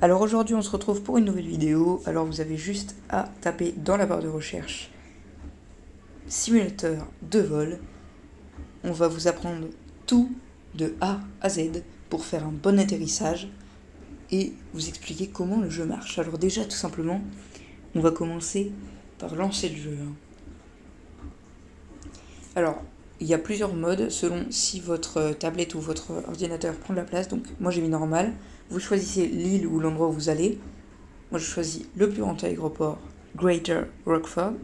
Alors aujourd'hui on se retrouve pour une nouvelle vidéo, alors vous avez juste à taper dans la barre de recherche simulateur de vol. On va vous apprendre tout de A à Z pour faire un bon atterrissage et vous expliquer comment le jeu marche. Alors déjà tout simplement, on va commencer par lancer le jeu. Alors il y a plusieurs modes selon si votre tablette ou votre ordinateur prend de la place, donc moi j'ai mis normal. Vous choisissez l'île ou l'endroit où vous allez. Moi je choisis le plus grand aéroport, Greater Rockford.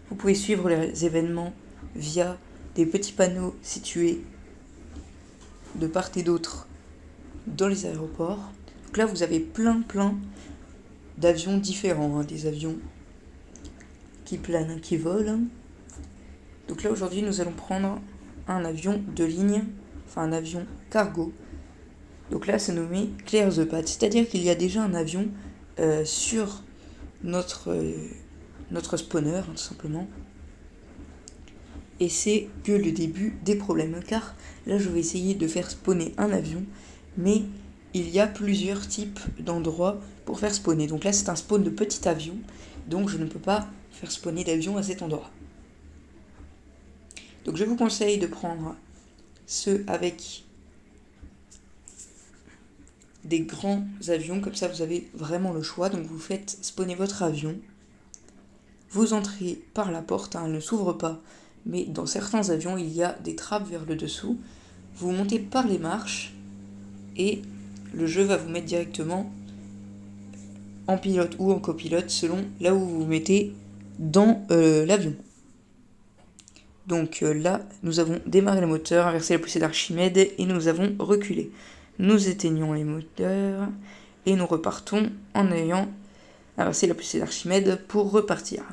Vous pouvez suivre les événements via des petits panneaux situés de part et d'autre dans les aéroports. Donc là vous avez plein d'avions différents, des avions qui planent, qui volent. Donc là aujourd'hui nous allons prendre un avion de ligne, enfin un avion cargo. Donc là c'est nommé Clear the Path, c'est-à-dire qu'il y a déjà un avion sur notre spawner, tout simplement. Et c'est que le début des problèmes, car là je vais essayer de faire spawner un avion, mais il y a plusieurs types d'endroits pour faire spawner. Donc là c'est un spawn de petit avion, donc je ne peux pas faire spawner d'avion à cet endroit. Donc je vous conseille de prendre ceux avec des grands avions, comme ça vous avez vraiment le choix. Donc vous faites spawner votre avion, vous entrez par la porte, elle ne s'ouvre pas, mais dans certains avions il y a des trappes vers le dessous. Vous montez par les marches et le jeu va vous mettre directement en pilote ou en copilote selon là où vous vous mettez dans l'avion. Donc là, nous avons démarré le moteur, inversé la poussée d'Archimède et nous avons reculé. Nous éteignons les moteurs et nous repartons en ayant inversé la poussée d'Archimède pour repartir.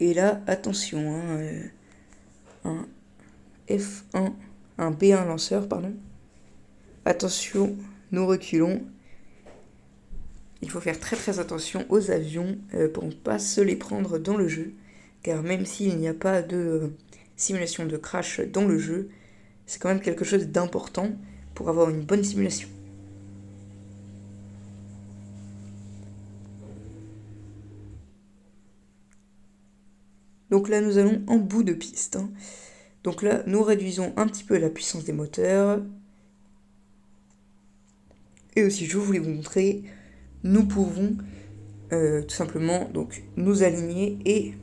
Et là, attention, un F1, un B1 lanceur, pardon. Attention, nous reculons. Il faut faire très attention aux avions pour ne pas se les prendre dans le jeu, car même s'il n'y a pas de simulation de crash dans le jeu, c'est quand même quelque chose d'important pour avoir une bonne simulation. Donc là, nous allons en bout de piste. Donc là, nous réduisons un petit peu la puissance des moteurs. Et aussi, je voulais vous montrer, nous pouvons tout simplement donc, nous aligner et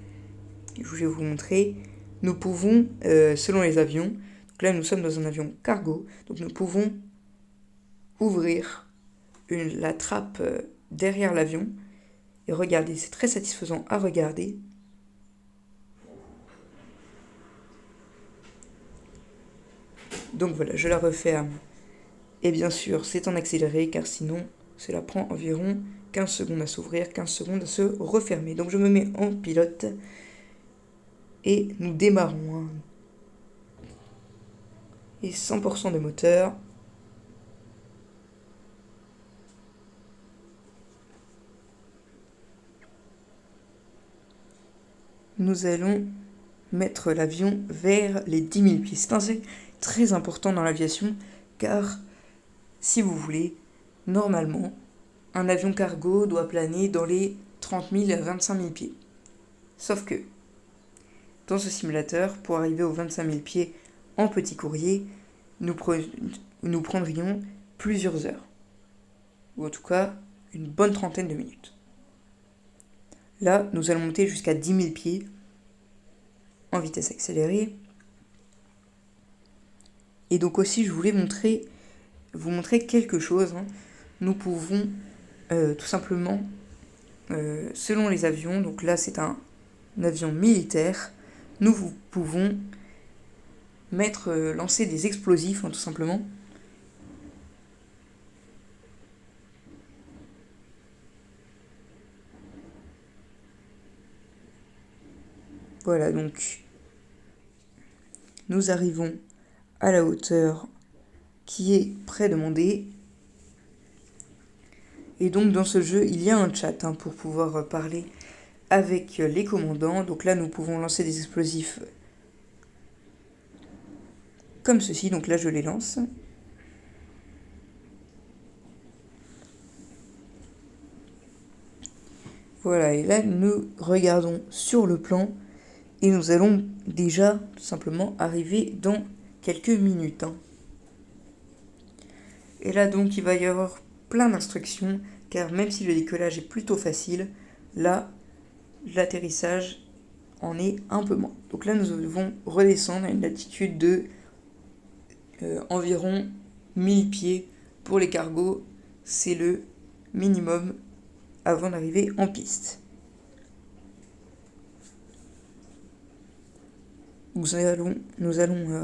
je voulais vous montrer, nous pouvons, selon les avions, donc là nous sommes dans un avion cargo, donc nous pouvons ouvrir la trappe derrière l'avion et regardez, c'est très satisfaisant à regarder. Donc voilà, je la referme. Et bien sûr, c'est en accéléré, car sinon, cela prend environ 15 secondes à s'ouvrir, 15 secondes à se refermer. Donc je me mets en pilote et nous démarrons. Et 100% de moteur. Nous allons mettre l'avion vers les 10 000 pieds. C'est très important dans l'aviation, car si vous voulez, normalement, un avion cargo doit planer dans les 30 000 à 25 000 pieds. Sauf que, dans ce simulateur, pour arriver aux 25 000 pieds en petit courrier, nous prendrions plusieurs heures. Ou en tout cas, une bonne trentaine de minutes. Là, nous allons monter jusqu'à 10 000 pieds en vitesse accélérée. Et donc aussi, je voulais vous montrer quelque chose. Nous pouvons tout simplement, selon les avions, donc là c'est un avion militaire, nous pouvons lancer des explosifs, tout simplement. Voilà, donc nous arrivons à la hauteur qui est prédemandée. Et donc dans ce jeu, il y a un chat pour pouvoir parler avec les commandants. Donc là, nous pouvons lancer des explosifs comme ceci. Donc là, je les lance. Voilà, et là, nous regardons sur le plan et nous allons déjà tout simplement arriver dans quelques minutes. Et là, donc, il va y avoir plein d'instructions, car même si le décollage est plutôt facile, là, l'atterrissage en est un peu moins. Donc là, nous devons redescendre à une altitude de environ 1000 pieds pour les cargos. C'est le minimum avant d'arriver en piste. Nous allons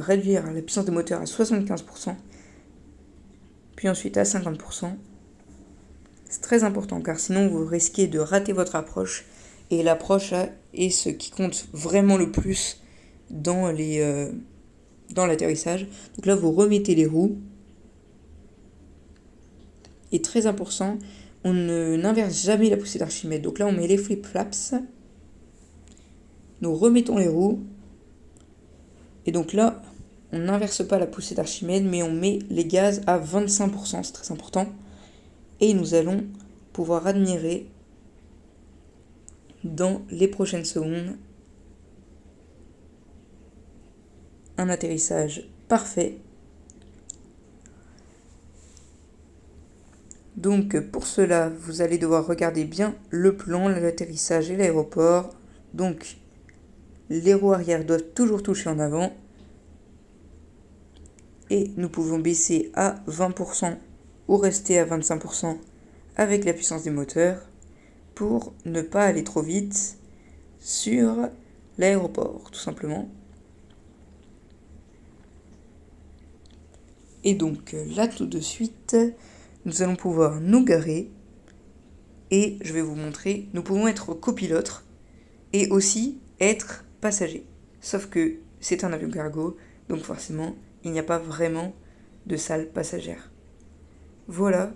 réduire la puissance des moteurs à 75%, puis ensuite à 50%. C'est très important car sinon vous risquez de rater votre approche, et l'approche est ce qui compte vraiment le plus dans l'atterrissage. Donc là, vous remettez les roues. Et très important, on n'inverse jamais la poussée d'Archimède. Donc là, on met les flip-flaps. Nous remettons les roues. Et donc là, on n'inverse pas la poussée d'Archimède, mais on met les gaz à 25%. C'est très important. Et nous allons pouvoir admirer dans les prochaines secondes un atterrissage parfait. Donc pour cela, vous allez devoir regarder bien le plan, l'atterrissage et l'aéroport. Donc les roues arrière doivent toujours toucher en avant. Et nous pouvons baisser à 20% ou rester à 25% avec la puissance des moteurs pour ne pas aller trop vite sur l'aéroport, tout simplement. Et donc là, tout de suite, nous allons pouvoir nous garer et je vais vous montrer, nous pouvons être copilote et aussi être passager. Sauf que c'est un avion cargo, donc forcément, il n'y a pas vraiment de salle passagère. Voilà